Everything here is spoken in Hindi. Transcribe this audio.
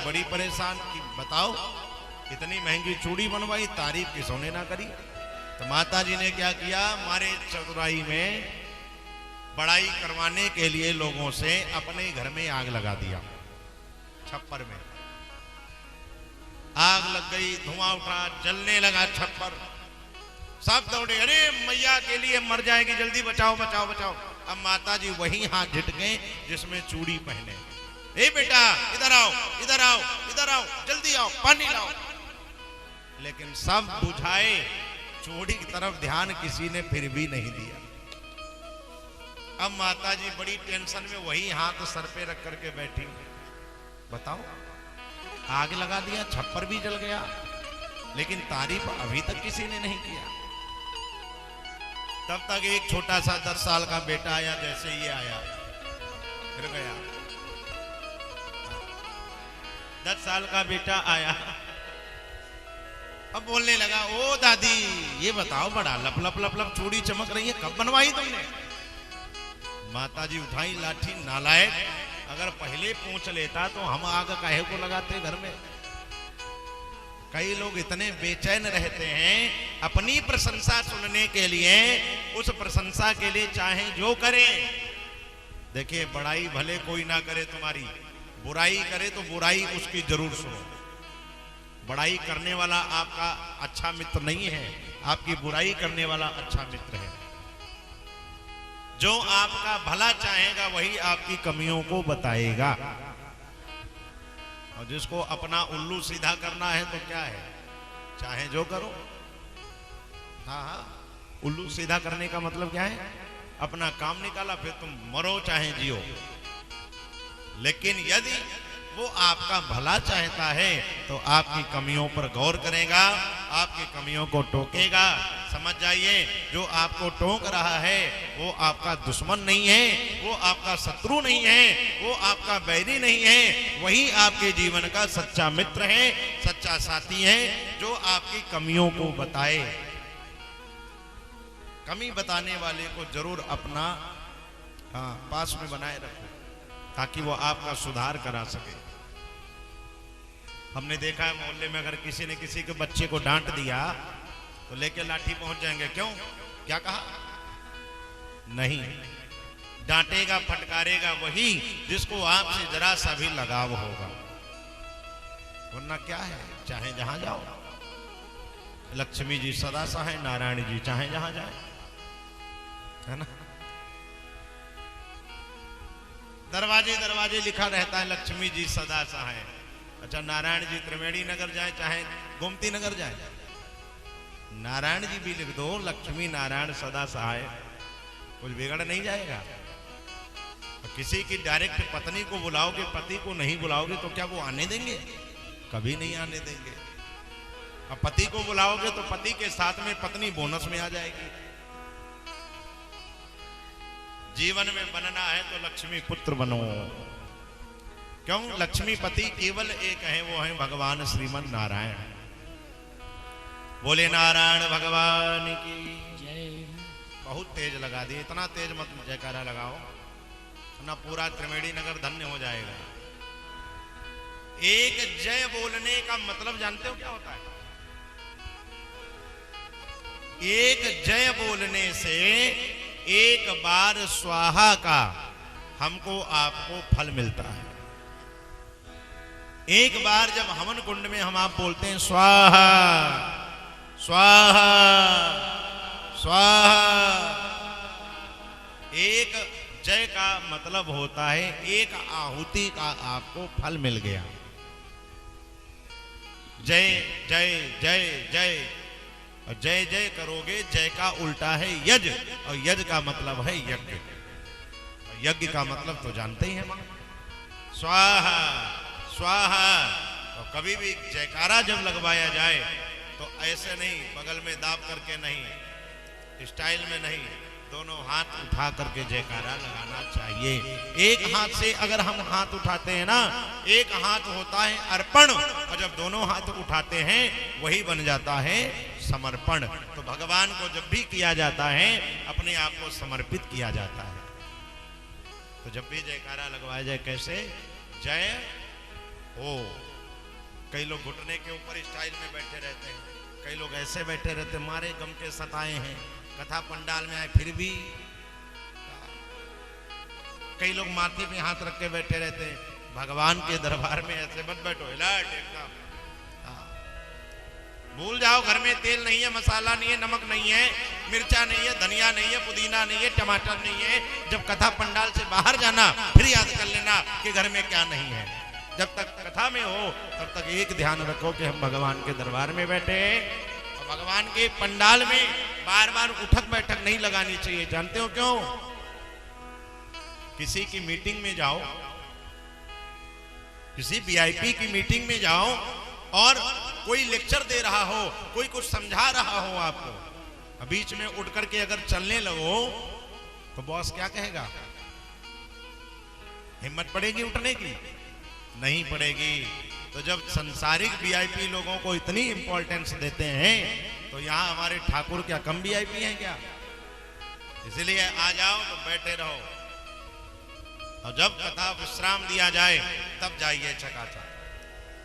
बड़ी परेशान कि बताओ इतनी महंगी चूड़ी बनवाई, तारीफ किसने ना करी। तो माता जी ने क्या किया, हमारे चतुराई में बड़ाई करवाने के लिए लोगों से अपने घर में आग लगा दिया। छप्पर में आग लग गई, धुआं उठा, जलने लगा छप्पर। सब दौड़े, अरे मैया के लिए मर जाएगी, जल्दी बचाओ बचाओ बचाओ। अब माता जी वही हाथ झटके जिसमें चूड़ी पहने। ए बेटा इधर आओ इधर आओ इधर आओ, जल्दी आओ, पानी लाओ। लेकिन सब बुझाए, चूड़ी की तरफ ध्यान किसी ने फिर भी नहीं दिया। अब माता जी बड़ी टेंशन में वही हाथ सर पे रख करके बैठी। बताओ, आग लगा दिया, छप्पर भी जल गया, लेकिन तारीफ अभी तक किसी ने नहीं किया। तब तक एक छोटा सा 10 साल का बेटा आया, जैसे ये आया फिर गया। 10 साल का बेटा आया, अब बोलने लगा, ओ दादी ये बताओ, बड़ा लप लप लप लप चूड़ी चमक रही है, कब बनवाई तुमने? माता जी उठाई लाठी, नालायक, अगर पहले पूछ लेता तो हम आग काहे को लगाते घर में। कई लोग इतने बेचैन रहते हैं अपनी प्रशंसा सुनने के लिए, उस प्रशंसा के लिए चाहे जो करें। देखिए, बड़ाई भले कोई ना करे तुम्हारी, बुराई करे तो बुराई उसकी जरूर सुनो। बड़ाई करने वाला आपका अच्छा मित्र नहीं है, आपकी बुराई करने वाला अच्छा मित्र है। जो आपका भला चाहेगा वही आपकी कमियों को बताएगा, और जिसको अपना उल्लू सीधा करना है तो क्या है, चाहे जो करो। हाँ हाँ, उल्लू सीधा करने का मतलब क्या है, अपना काम निकाला, फिर तुम मरो चाहे जियो। लेकिन यदि वो आपका भला चाहता है तो आपकी कमियों पर गौर करेगा, आपकी कमियों को टोकेगा। समझ जाइए, जो आपको टोक रहा है वो आपका दुश्मन नहीं है, वो आपका शत्रु नहीं है, वो आपका बैरी नहीं है, वही आपके जीवन का सच्चा मित्र है, सच्चा साथी है, जो आपकी कमियों को बताए। कमी बताने वाले को जरूर अपना पास में बनाए रखो, ताकि वो आपका सुधार करा सके। हमने देखा है मोहल्ले में, अगर किसी ने किसी के बच्चे को डांट दिया तो लेके लाठी पहुंच जाएंगे। क्यों, क्या कहा? नहीं, डांटेगा फटकारेगा वही जिसको आपसे जरा सा भी लगाव होगा, वरना क्या है, चाहे जहां जाओ। लक्ष्मी जी सदा सहाय, नारायण जी चाहे जहां जाए, है ना। दरवाजे दरवाजे लिखा रहता है लक्ष्मी जी सदा सहाय। अच्छा, नारायण जी त्रिवेणी नगर जाए चाहे गोमती नगर जाए, नारायण जी भी लिख दो, लक्ष्मी नारायण सदा सहाय, कुछ बिगड़ नहीं जाएगा। तो किसी की डायरेक्ट पत्नी को बुलाओगे, पति को नहीं बुलाओगे तो क्या वो आने देंगे? कभी नहीं आने देंगे। अब पति को बुलाओगे तो पति के साथ में पत्नी बोनस में आ जाएगी। जीवन में बनना है तो लक्ष्मी पुत्र बनो। क्यों? लक्ष्मीपति केवल एक है, वो है भगवान श्रीमन नारायण। बोले नारायण भगवान की जय। बहुत तेज लगा दिए, इतना तेज मत जयकारा लगाओ ना, पूरा त्रिवेणी नगर धन्य हो जाएगा। एक जय बोलने का मतलब जानते हो क्या होता है? एक जय बोलने से एक बार स्वाहा का हमको आपको फल मिलता है। एक बार जब हवन कुंड में हम आप बोलते हैं स्वाहा स्वाहा स्वाहा, एक जय का मतलब होता है एक आहुति का आपको फल मिल गया। जय जय जय जय, और जय जय करोगे, जय का उल्टा है यज, और यज का मतलब है यज्ञ। यज्ञ का मतलब तो जानते ही हैं, स्वाहा स्वाहा। तो कभी भी जयकारा जब लगवाया जाए तो ऐसे नहीं, बगल में दाब करके नहीं, स्टाइल में नहीं, दोनों हाथ उठा करके जयकारा लगाना चाहिए। एक हाथ से अगर हम हाथ उठाते हैं ना, एक हाथ होता है अर्पण, और जब दोनों हाथ उठाते हैं वही बन जाता है समर्पण। तो भगवान को जब भी किया जाता है अपने आप को समर्पित किया जाता है। तो जब भी जयकारा लगवाया जाए कैसे? जय हो कई लोग घुटने के ऊपर स्टाइल में बैठे रहते हैं, कई लोग ऐसे बैठे रहते, मारे गम के सताए हैं, कथा पंडाल में आए फिर भी। कई लोग माथे पे हाथ रख के बैठे रहते हैं, भगवान के दरबार में ऐसे मत बैठो, हिलाट एकदम। भूल जाओ घर में तेल नहीं है, मसाला नहीं है, नमक नहीं है, मिर्चा नहीं है, धनिया नहीं है, पुदीना नहीं है, टमाटर नहीं है। जब कथा पंडाल से बाहर जाना फिर याद कर लेना कि घर में क्या नहीं है। जब तक कथा में हो तब तक एक ध्यान रखो कि हम भगवान के दरबार में बैठे और भगवान के पंडाल में बार बार उठक बैठक नहीं लगानी चाहिए। जानते हो क्यों? किसी की मीटिंग में जाओ, किसी वीआईपी की मीटिंग में जाओ और कोई लेक्चर दे रहा हो, कोई कुछ समझा रहा हो आपको, बीच में उठ करके अगर चलने लगो तो बॉस क्या कहेगा? हिम्मत पड़ेगी उठने की? नहीं पड़ेगी। तो जब संसारिक वीआईपी लोगों को इतनी इंपॉर्टेंस देते हैं तो यहां हमारे ठाकुर क्या कम वीआईपी हैं क्या? इसलिए आ जाओ तो बैठे रहो और जब कथा विश्राम दिया जाए तब जाइए चकाचक।